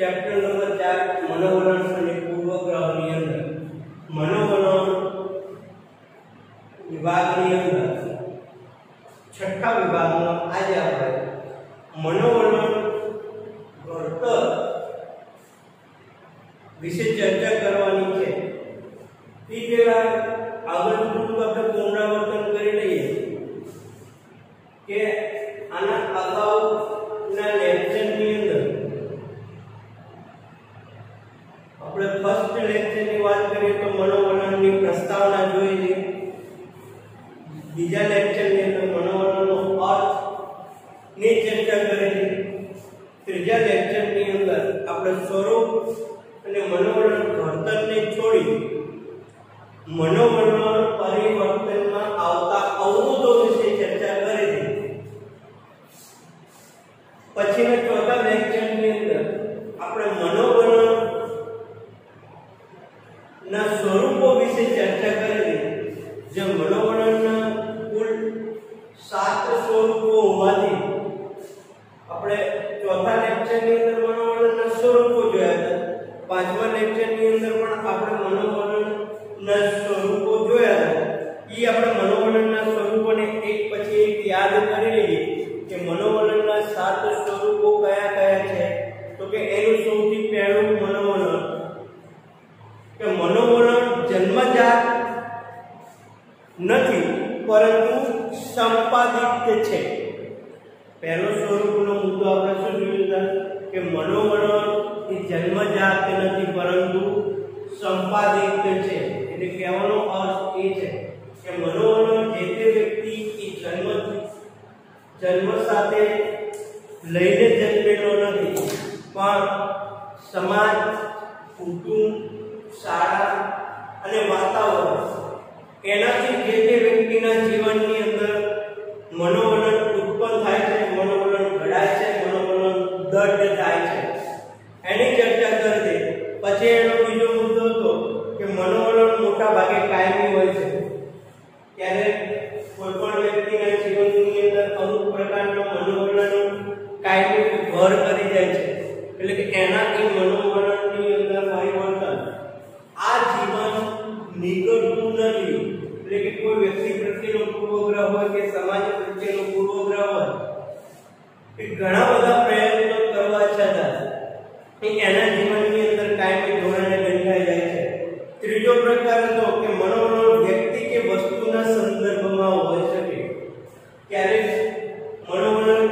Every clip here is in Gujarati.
चैप्टर नंबर 4 मनोवलन અને પૂર્વગ્રહની અંદર मनोवलन વિભાગની અંદર છઠ્ઠા વિભાગમાં આજે આપણે मनोवलन ઘડતર વિશે ચર્ચા કરવાની છે। એ પહેલા આગળ થોડું આપણે પુનરાવર્તન કરી લઈએ કે આના અગાઉના લેક્ચરની અંદર આપણે ફર્સ્ટ લેક્ચરની વાત કરીએ તો मनोवलनની પ્રસ્તાવના જોઈ છે। બીજા લેક્ચરની અંદર मनोवलनનો અર્થ ની ચર્ચા કરેલી। ત્રીજા લેક્ચરની અંદર આપણે સ્વરૂપ અને मनोवलन ઘડતરને છોડી मनोवलन પરિવર્તનમાં આવતા અવરોધો વિશે ચર્ચા કરેલી। પછીના ચોથા લેક્ચરની અંદર આપણે मनोवलन ના સ્વરૂપો વિશે ચર્ચા કરેલી। જે मनोवलनના કુલ 7 સ્વરૂપો હોવાથી આપણે ચોથા લેક્ચરની અંદર मनोवलनના સ્વરૂપો જોયા હતા। પાંચમા લેક્ચરની અંદર પણ આપણે मनोवलनના સ્વરૂપો જોયા હતા। ઈ આપણે मनोवलनના સ્વરૂપોને એક પછી એક યાદ કરી લઈએ કે मनोवलनના 7 સ્વરૂપો કયા કયા છે। તો કે એનું સૌથી પહેલું मनोवलन કે मनोवलन જન્મજાત નથી પરંતુ સંપાદિત છે। પહેલો સ્વરૂપનો મુદ્દો આપણે શું જોયું કે मनोवलन એ જન્મજાત નથી પરંતુ સંપાદિત છે। એટલે કહેવાનો અર્થ એ છે કે मनोवलन જે તે વ્યક્તિ એ જન્મ સાથે લઈને જન્મેલો નથી પણ સમાજ, કુટુંબ, શાળા અને વાતાવરણ એનાથી જે તે વ્યક્તિના જીવનની અંદર मनोवलन ઉત્પન્ન થાય છે, मनोवलन ઘડાય છે, मनोवलन દઢ થાય છે, એની ચર્ચા કરી દે। પછી એનો બીજો મુદ્દો હતો કે मनोवलन મોટા ભાગે કાયમી હોય છે। ત્યારે કોઈ પણ વ્યક્તિના જીવનની અંદર અમુક પ્રકારનો मनोवलन કાયમી ઘર કરી જાય છે। એટલે કે એના એ मनोवलनની અંદર પરિવર્તન આ જીવન નીકળતું નથી। એટલે કે કોઈ વ્યક્તિ પ્રત્યેનો પૂર્વગ્રહ હોય કે સમાજ પ્રત્યેનો પૂર્વગ્રહ હોય એ ઘણા બધા પ્રયત્નો કરવા છતાં એના જીવનની અંદર કાયમી ધોરણે બંધાઈ જાય છે। ત્રીજો પ્રકાર હતો કે मनोवलन વ્યક્તિ કે વસ્તુના સંદર્ભમાં હોઈ શકે। ક્યારેક मनोवलन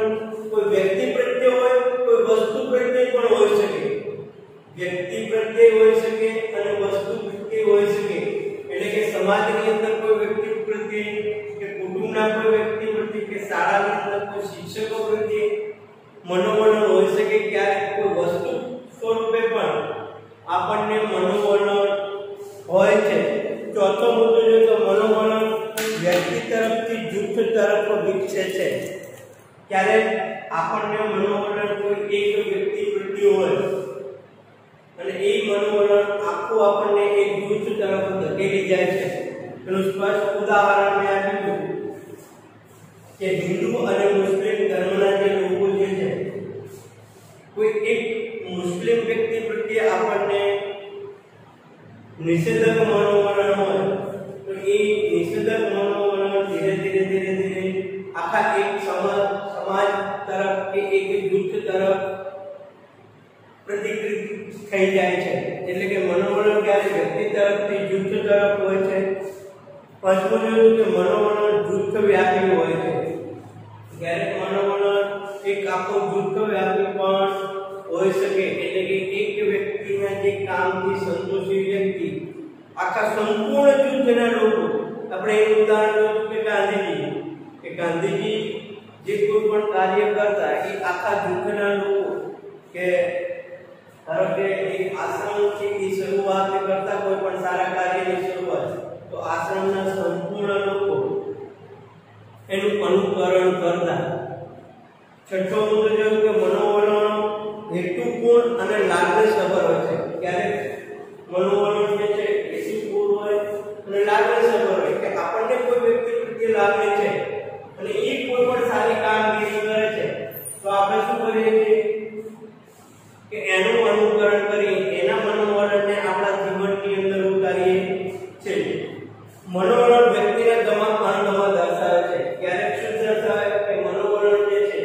કોઈ વ્યક્તિ પ્રત્યે હોય, કોઈ વસ્તુ પ્રત્યે પણ હોઈ શકે। વ્યક્તિ પ્રત્યે હોઈ શકે અને વસ્તુ પ્રત્યે હોઈ શકે। એટલે કે સમાજની અંદર કોઈ વ્યક્તિ પ્રત્યે કે કુટુંબના કોઈ વ્યક્તિ પ્રત્યે કે શાળાની અંદર કોઈ શિક્ષકો પ્રત્યે मनोवलन હોઈ શકે। ક્યારેક કોઈ વસ્તુ સ્વરૂપે પણ આપણને मनोवलन હોય છે। ચોથો મુદ્દો જો તો मनोवलन વ્યક્તિ તરફથી જૂથ તરફ વિકસે છે। ક્યારેક આપણને मनोवलन કોઈ એક વ્યક્તિ પ્રત્યે હોય અને એ मनोवलन આખું આપણને એક જૂથ તરફ ધકેલી જાય છે। એનું સ્પષ્ટ ઉદાહરણ મેં આપ્યું કે હિન્દુ અને મુસ્લિમ ધર્મના જે લોકો જે છે કોઈ એક મુસ્લિમ વ્યક્તિ પ્રત્યે આપણને નિષેધક मनोवलन હોય તો એ નિષેધક मनोवलन ધીરે ધીરે આખા એક સમાજ તરફ કે એક જૂથ તરફ પ્રતિક્રિયા થઈ જાય છે। એટલે કે मनोवलन ક્યારે વ્યક્તિ તરફથી જૂથ તરફ હોય છે। પાંચમું જોયું કે मनोवलन જૂથ વ્યાપી હોય છે। ક્યારેક मनोवलन એક આખો જૂથ વ્યાપી પણ હોઈ શકે। એટલે કે એક વ્યક્તિના જે કામથી સંતોષી વ્યક્તિ આખા સંપૂર્ણ જૂથના લોકો, આપણે એનું ઉદાહરણ જોયું કે ગાંધીજી જે કોઈ પણ કાર્ય કરતા એ આખા જૂથના લોકો કે ધારો કે એક આશ્રમથી શરૂઆત કરતા કોઈ પણ સારા કાર્યની શરૂઆત તો આશ્રમના સંપૂર્ણ લોકો એનું અનુકરણ કરતા। છઠ્ઠો મુદ્દો જોયું કે मनोवलन હેતુપૂર્ણ અને લાગણીસભર હોય છે। ક્યારેક मनोवलन જે છે હેતુપૂર્ણ હોય અને લાગણીસભર હોય કે આપણને કોઈ વ્યક્તિ પ્રત્યે લાગણી છે અને એ કોઈ પણ સારી કામગીરી કરે છે તો આપણે શું કરીએ છીએ કે એનું અનુકરણ કરી એના મનોવલણને આપણા જીવનની અંદર ઉતારીએ છીએ. મનોવલણ વ્યક્તિના ગમા અણગમા દર્શાવે છે. ક્યારેક શું દર્શાવે કે મનોવલણ જે છે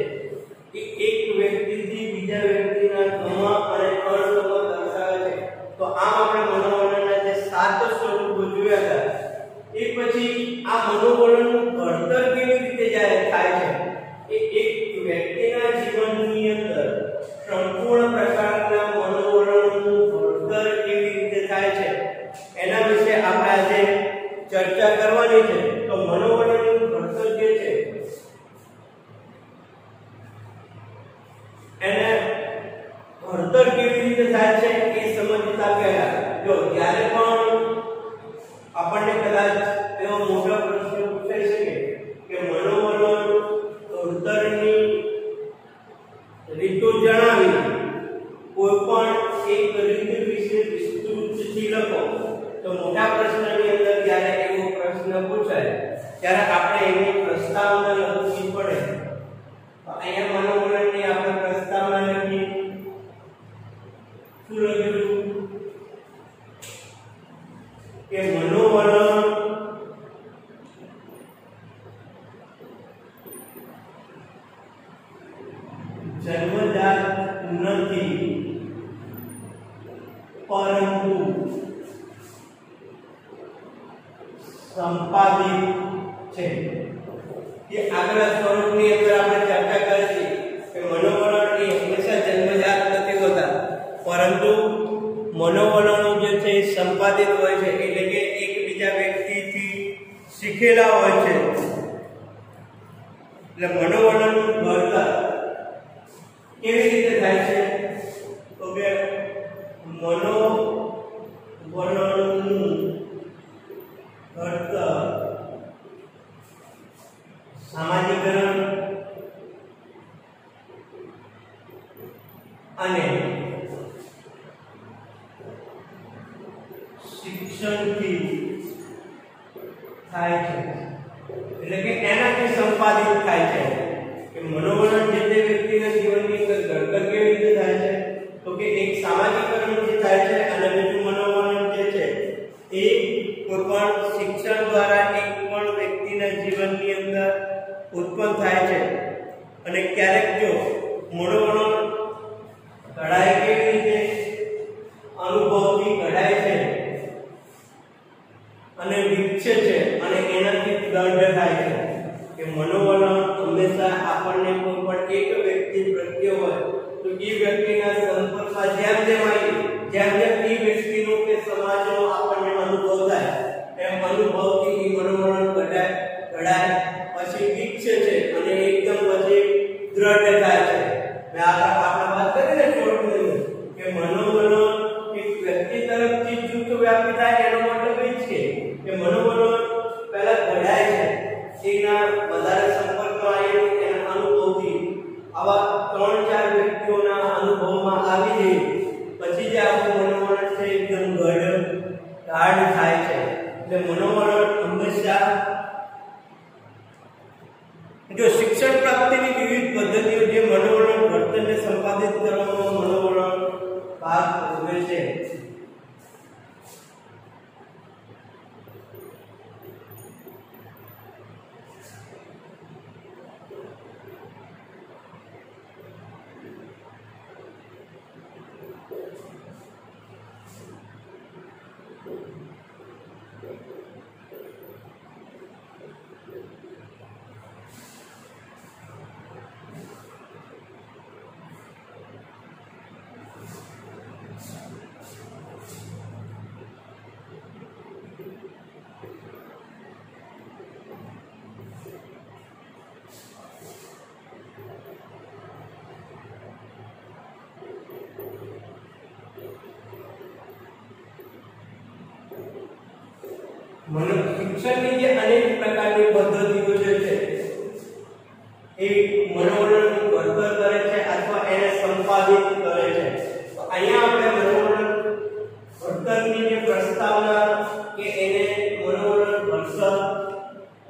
એ એક વ્યક્તિથી બીજા વ્યક્તિના ગમા અને અણગમા દર્શાવે છે. તો આમ આપણે મનોવલણના જે 7 સ્વરૂપો જોયા હતા એ પછી આ મનોવલણનું ઘડતર કેવી રીતે જાય થાય છે એ એક વ્યક્તિના જીવનની અંદર સંપૂર્ણ પ્રકારના મનોવલણનું ઘડતર કેવી રીતે થાય છે એના વિશે આપણે આજે ચર્ચા કરવાની છે. તો મનોવલણનું ઘડતર જે છે એને ઘડતર કેવી રીતે થાય છે એ સમજતા પહેલા જો જ્યારે પણ આપણને કદાચ એવો મોટો પ્રશ્ન પૂછાઈ શકે કે મનોવલણ ઘડતરની રીતો જણાવી કોઈ પણ એક રીત વિશે વિસ્તૃતથી લખો. તો મોટા પ્રશ્નની અંદર જ્યારે એવો પ્રશ્ન પૂછાય ત્યારે આપણે એની પ્રસ્તાવના લખવી પડે. તો અહીંયા મનોવલણની આપણે પ્રસ્તાવના લખી શું લખ્યું કે મનોવલણ જન્મજાત નથી પરંતુ સંપાદિત છે. કે આગળ સ્વરૂપની અંદર આપણે ચર્ચા કરી છે કે મનોવલણ એ હંમેશા જન્મજાત નથી હોતા પરંતુ મનોવલણો જે છે એ સંપાદિત હોય છે એટલે કે એકબીજા વ્યક્તિથી શીખેલા હોય છે. એટલે મનોવલણનું ઘડતર કેવી રીતે થાય છે તો કે મનોવલણનું ઘડતર સામાજિકરણ અને શિક્ષણથી થાય છે. એટલે કે એનાથી સંપાદિત થાય છે કે મનોવલણ જે તે વ્યક્તિના જીવનની અંદર ઘડતર કેવી રીતે થાય છે તો કે એક સામાજિકરણ થાય છે અને બીજું મનોવલણ જે છે એ કોઈ પણ શિક્ષણ દ્વારા એક પણ વ્યક્તિના જીવનની અંદર ઉત્પન્ન થાય છે. અને ક્યારેક જો મનોવલણ ઘડાય કેવી રીતે અનુભવથી ઘડાય છે અને વિકસે છે અને એનાથી દંડ થાય છે કે મનોવલણ હંમેશા આપણને કોઈ પણ એક વ્યક્તિ પ્રત્યે હોય તો એ વ્યક્તિના સંપર્કમાં જેમ જેમ એ વ્યક્તિનો કે સમાજનો આપણને અનુભવ થાય એમ અનુભવથી એ મનોવલણ ઘડાય પછી વિકસે છે અને એકદમ પછી દ્રઢ થાય છે. આપણે વાત કરી ને શોર્ટની કે મનોવલણ એક વ્યક્તિ તરફથી જૂથ વ્યાપી થાય એનો મતલબ એ છે કે મનોવલણ પહેલા ઘડાય છે એના વધારે સંપર્કમાં આવે એના અનુભવથી આવા 3-4 વ્યક્તિઓના અનુભવમાં આવી જાય પછી જે આપણું મનોવલણ છે એકદમ ગાઢ થાય છે. એટલે મનોવલણ હંમેશા જો શિક્ષણ પ્રાપ્તિની વિવિધ પદ્ધતિઓ જે મનોવલણ ઘડતરને સંપાદિત કરવામાં મનોવલણ ભાગ ભજવે છે. શિક્ષણની જે અનેક પ્રકારની પદ્ધતિઓ જે છે એ મનોવલણનું ઘડતર કરે છે અથવા એને સંપાદિત કરે છે. તો અહીંયા આપણે મનોવલણ ઘડતરની જે પ્રસ્તાવના કે એને મનોવલણ ઘડતર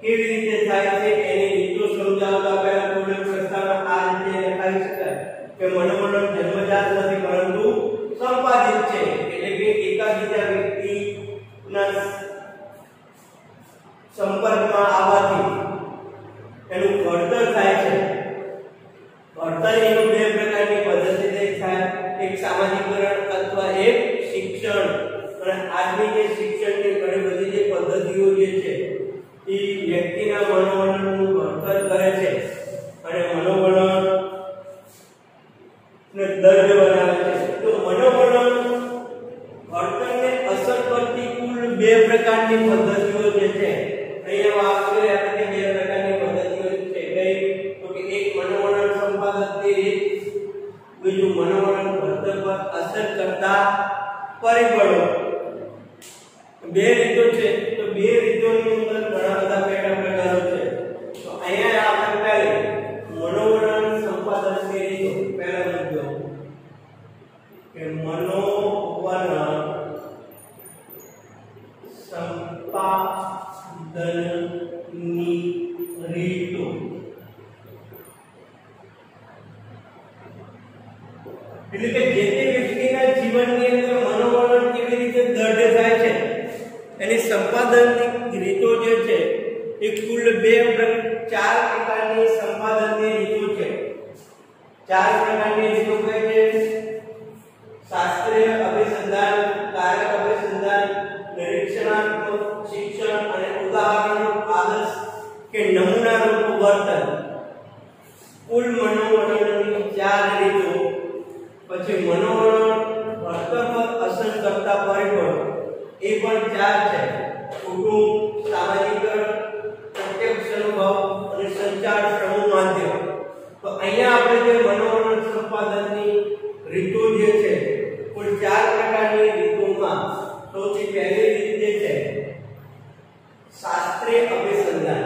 કેવી રીતે થાય છે એની રીતો સમજાવતા પહેલા થોડી પ્રસ્તાવના આ રીતે લખાઈ શકાય કે મનોવલણ જન્મજાત નથી પરંતુ સામાજિકરણ અથવા એક શિક્ષણ અને આજની જે શિક્ષણની ઘણી બધી જે પદ્ધતિઓ જે છે એ વ્યક્તિના મનોવલણનું ઘડતર કરે છે અને મનોવલણ ને દર્દ બનાવે છે. તો મનોવલણ ઘડતરને અસર કરતી કુલ બે પ્રકારની પદ્ધતિઓ જે છે અહીંયા વાત કરીએ આપણે કે બે પ્રકારની પદ્ધતિઓ છે કઈ તો કે એક મનોવલણ સંપાદકની રીત, બીજું મનોવલણ ઘડતર પર અસર કરતા પરિબળો. બે રીતો છે તો બે રીતોની અંદર ઘણા બધા પેટા પ્રકારો છે. તો અહીંયા આપણે પહેલી મનોવલણ સંપાદનની રીતો પહેલો મુદ્દો કે મનોવલણ સંપાદનની રીતો. એટલે કે જે તે વ્યક્તિના જીવનની અંદર મનોવલણ કેવી રીતે દઢ થાય છે એની સંપાદનની રીતો જે છે એ કુલ ચાર પ્રકારની સંપાદનની રીતો છે. ચાર પ્રકારની રીતો કઈ છે? શાસ્ત્રીય અભિસંધાન, કારક અભિસંધાન, નિરીક્ષણાત્મક શિક્ષણ અને ઉદાહરણનું આદર્શ કે નમૂનારૂપ વર્તન. કુલ મનોવલણની ચાર રીતો. પછી મનોવલણ ઘડતર પર અસર કરતા પરિબળો એ પણ ચાર છે. કુટુંબ, સામાજિકરણ, પ્રત્યક્ષ અનુભવ અને સંચાર સમૂહ માધ્યમ. તો અહીંયા આપણે જે મનોવલણ સંપાદનની રીતો જે છે કુલ ચાર પ્રકારની રીતોમાં સૌથી પહેલી રીત જે છે શાસ્ત્રીય અભિસંધાન.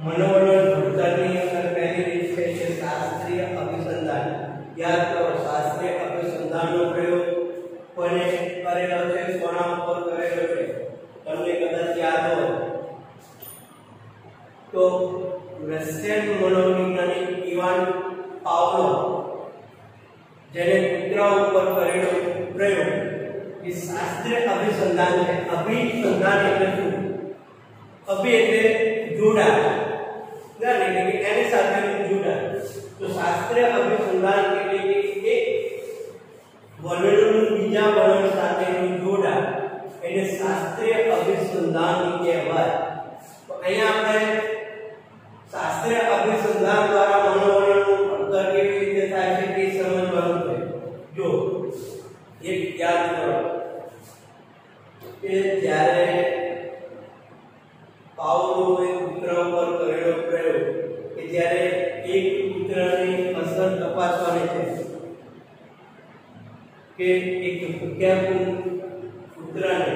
મનોવલણ ઘડતરની અંદર પહેલી રીત છે કે શાસ્ત્રીય અભિસંધાન. યાદ કરો શાસ્ત્રીય અભિસંધાનનો પ્રયોગ કોને કરેલો છે, કોના ઉપર કરેલો છે? તમને કદાચ યાદ હોય તો રશિયન મનોવૈજ્ઞાનિક ઇવાન પાવલોવ જેને કૂતરા ઉપર કરેલો પ્રયોગ એ શાસ્ત્રીય અભિસંધાન છે. અભિસંધાન એટલે શું? અભિ એટલે જોડાણ, એટલે કે એની સાથેનું જોડાણ. તો શાસ્ત્રીય અભિસંધાન એટલે કે એક વર્ણનનું બીજા વર્ણન સાથેનું જોડાણ એને શાસ્ત્રીય અભિસંધાન કહેવાય. તો અહીંયા આપણે શાસ્ત્રીય અભિસંધાન દ્વારા મનોવલણનું ઘડતર કેવી રીતે થાય છે તે સમજવાનું છે. જો એક યાદ કરો કે જ્યારે પાવલોવે કૂતરા ઉપર કરેલો પ્રયોગ કે જ્યારે એક કૂતરાની અસર તપાસવાની છે કે એક ભૂખ્યા કૂતરાને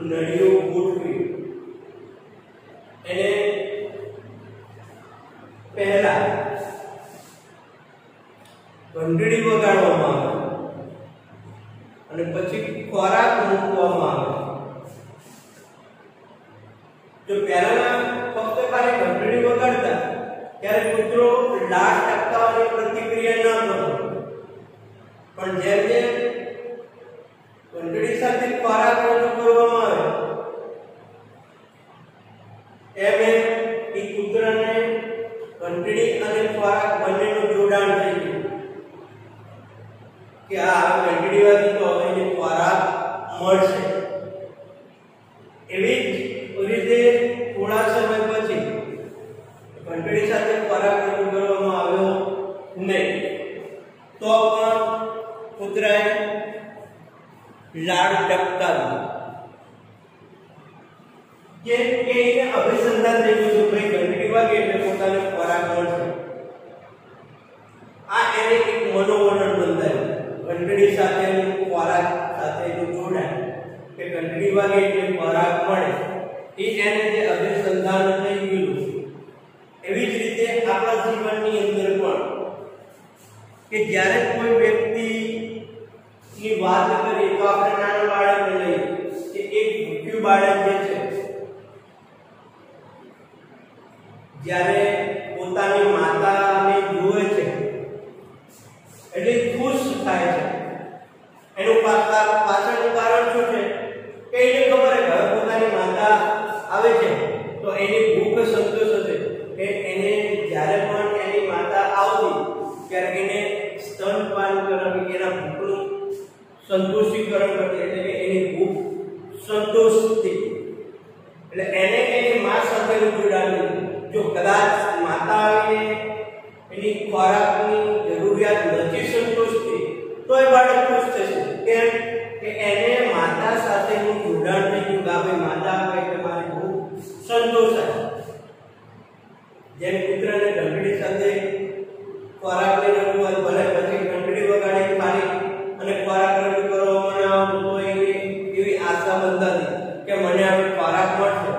નળીઓ ગોઠવી એને પહેલા ઘંટડી વગાડવામાં આવે અને પછી ખોરાક મૂકવામાં આવે. જો પહેલા ફક્ત ખાલી ઘંટડી વગાડતા ત્યારે કૂતરો લાળ ટપકાવવાની પ્રતિક્રિયા ન કરતો, પણ જેમ જેમ ઘંટડી સાથે ખોરાક રજૂ કરવામાં આવે એમ એમ એ કૂતરાને ઘંટડી અને ખોરાક બંનેનું જોડાણ થઈ ગયું કે આ ઘંટડી વાગી તો હવે એને ખોરાક મળશે. એવી જ રીતે થોડા સમય પછી ઘંટડી સાથે ખોરાક રજૂ કરવામાં આવ્યો નહીં તો પણ કૂતરાએ લાળ ટપકાવ્યું કે એને અભિસંધાન થઈ ગયું ભાઈ ઘંટડી વાગે એટલે પોતાને ખોરાક મળશે. આ એને એક મનોવલણ બંધાયું ઘંટડી સાથેનું ખોરાક સાથેનું જોડાણ કે ઘંટડી વાગે એટલે ખોરાક મળે એ એને જે અભિસંધાન થઈ ગયું. એવી જ રીતે આપણા જીવનની અંદર પણ કે જ્યારે કોઈ વ્યક્તિની વાત કરીએ તો આપણે નાના બાળકને લઈએ કે એક ભૂખ્યું બાળક જે છે જ્યારે પોતાની માતાને જુએ છે એટલે ખુશ થાય છે. એનું પાછળનું કારણ શું છે કે એને ખબર છે કે પોતાની માતા આવે છે તો એની ભૂખ સંતોષ હશે કે એને જ્યારે પણ એની માતા આવતી ત્યારે એને સ્તનપાન કરાવી એના ભૂખનું સંતોષીકરણ કરતી એટલે કે એની ભૂખ સંતોષતી. એટલે એને એની મા સાથેનું જોડાણ. જો કદાચ માતા આવીને એની ખોરાકની જરૂરિયાત નથી સંતોષતી તો એ બાળક ખુશ થશે. કેમ કે એને માતા સાથેનું જોડાણ થઈ ગયું કે ભાઈ માતા આવે એટલે મારી ભૂખ સંતોષાય. જેમ કૂતરાને ઘંટડી સાથે ખોરાકની રજૂઆત ભલે પછી ઘંટડી વગાડી મારી અને ખોરાક રજૂ કરવામાં આવતો તો એવી આશા બંધાતી કે મને હવે ખોરાક મળશે.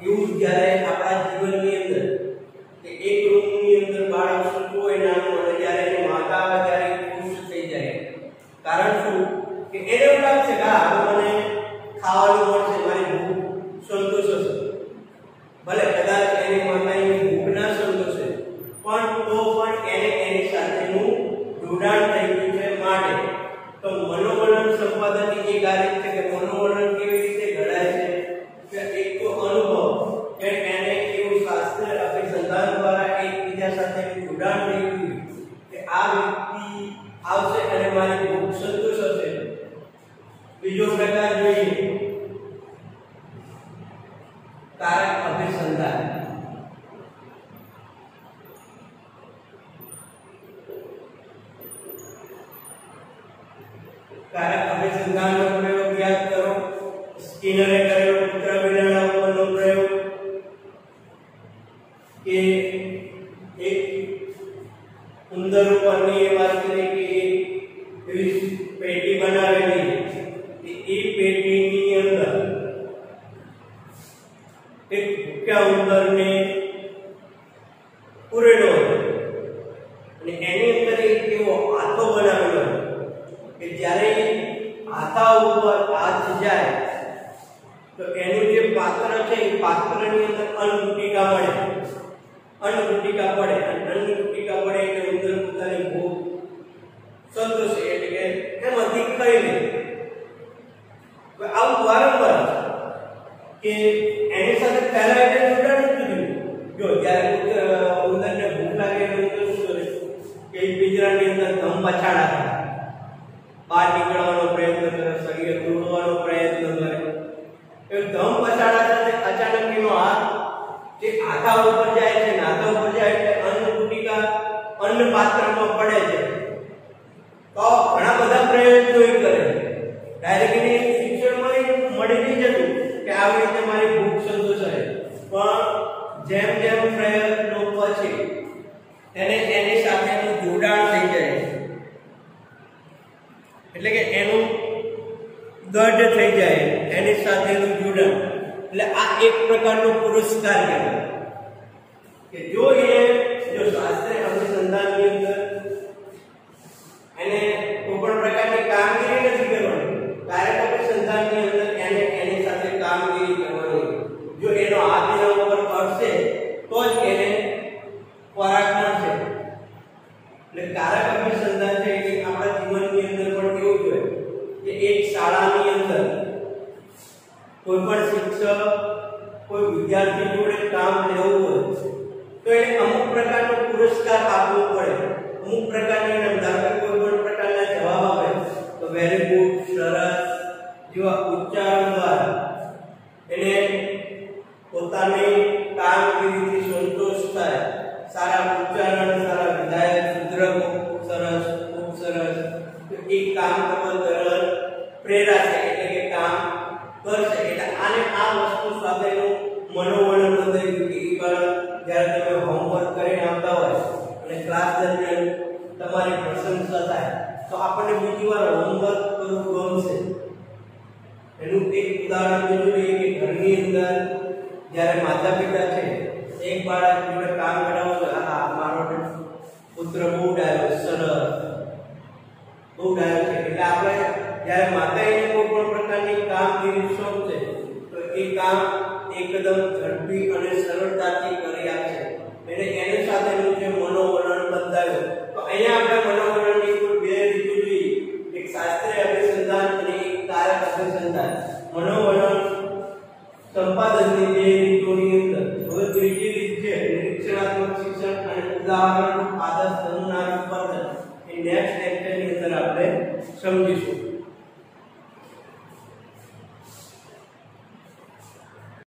એવું જ્યારે આપણા જીવનની અંદર કે એક રૂમની અંદર બાળક સૂતું હોય નાનું અને જ્યારે એની માતા આવે ત્યારે ખુશ થઈ જાય. કારણ શું કે એને એવું લાગશે કે હવે મને ખાવાનું મળશે, મારી ભૂખ સંતોષ હશે. ભલે કદાચ એની માતાની ભૂખ ના સંતોષે પણ તો પણ એને એની સાથેનું જોડાણ થઈ ગયું છે. માટે તો મનોવલણ સંપાદનની એક આ રીત છે કે મનોવલણ કેવી રીતે ઘડાય છે કે એક તો અનુભવ કે એને એવું શાસ્ત્ર અભિસંધાન દ્વારા એકબીજા સાથે જોડાણ થઈ ગયું કે આ વ્યક્તિ આવશે અને મારી ભૂખ સંતોષ હશે. બીજો પ્રકાર જોઈએ કારક અભિસંધાન. કારક અભિસંધાનનો પ્રયોગ યાદ કરો. સ્કિનરે કરેલો કૂતરા બિલાડા ઉપરનો પ્રયોગ કે એક ઉંદર ઉપરની એ વાત કરી કે એવી પેટી બનાવેલી એ પેટીની અંદર એક ભૂખ્યા ઉંદરને પૂરેલો અને એની અંદર એક એવો હાથો બનાવેલો કે જ્યારે હાથા ઉપર હાથ જાય તો એનું જે પાત્ર છે એ પાત્રની અંદર અન્નગુટિકા મળે. અન્નગુટિકા પડે અને અન્નગુટિકા પડે એટલે ઉંદર પોતાની ભૂખ સંતોષે એટલે કે એમાંથી ખાઈ લે. આવું વારંવાર કે એની સાથે પહેલા એટલે જોડાણ નથી. જો જ્યારે ઉંદરને ભૂખ લાગે એટલે ઉંદર શું કરે કે એક પિંજરાની અંદર ધમ પછાડા કરે, બહાર નીકળવાનો પ્રયત્ન કરે, શરીર તોડવાનો પ્રયત્ન કરે. એ ધમ પછાડા સાથે અચાનક એનો હાથ જે આખા ઉપર જાય છે, નાથા ઉપર જાય એટલે અન્નગુટિકા અન્ન પાત્રમાં પડે છે. તો ઘણા બધા પ્રયત્નો એ કરે, ડાયરેક્ટલી શિક્ષણ મળી જતું કે આવી રીતે મારી ભૂખ સંતોષાય. પણ જેમ જેમ પ્રયત્નો પછી એને એની સાથેનું જોડાણ થઈ જાય એટલે કે એનું દઢ થઈ જાય એની સાથેનું જોડાણ. એટલે આ એક પ્રકારનો પુરસ્કાર કહેવાય કે જો શાસ્ત્રીય અભિસંધાનની અંદર એને કોઈ પણ પ્રકારની કામગીરી નથી કરવાની, કારક અભિસંધાનની અંદર એને એની સાથે કામગીરી કરવાની. જો એનો હાથ એના ઉપર પડશે તો જ એને ખોરાક મળશે. એટલે કારક અભિસંધાન છે એ આપણા જીવનની અંદર પણ કેવું જોઈએ કે એક શાળાની અંદર કોઈ પણ શિક્ષક કોઈ વિદ્યાર્થી જોડે કામ લેવું હોય તો એને અમુક પ્રકારનો પુરસ્કાર આપવો પડે. અમુક પ્રકારની ધારો કે કોઈ પણ પ્રકારના જવાબ આપે તો વેરી ગુડ, સરસ જેવા ઉચ્ચારણ દ્વારા એને પોતાની કામગીરીથી સંતોષ થાય. સારા ઉચ્ચારણ, સારા વિધાયક, શુદ્ર, સરસ, ખૂબ સરસ, એક કામ કરવા તરત પ્રેરાશે એટલે કે કામ કરશે. એટલે આને આ વસ્તુ સાથેનું મનોવલણ બંધાઈ ગયું કે એ બાળક જ્યારે તમે હોમવર્ક કરીને આવતા હોય અને ક્લાસ દરમિયાન તમારી પ્રશંસા થાય તો આપણને બીજી વાર હોમવર્ક કરવું ગમશે. એનું એક ઉદાહરણ જોઈએ કે ઘરની અંદર જ્યારે માતા પિતા છે એક બાળક જોડે કામ કરાવો તો મારો પુત્ર બહુ ડાયો, સરસ, બહુ ડાયો છે. એટલે આપણે જ્યારે માતા એને કોઈ પણ પ્રકારની કામગીરી સોંપશે તો એ કામ એકદમ ઝડપી અને સરળતાથી કરી આપશે. એટલે એની સાથેનું જે મનોવલણ બંધાયું તો અહીંયા આપણે મનોવલણની કોઈ બે હવે ત્રીજી રીત છે નિરીક્ષણાત્મક શિક્ષણ અને ઉદાહરણ આદર્શ નમૂના સ્પર્ધા એ નેક્સ્ટ લેક્ચર ની અંદર આપણે સમજીશું।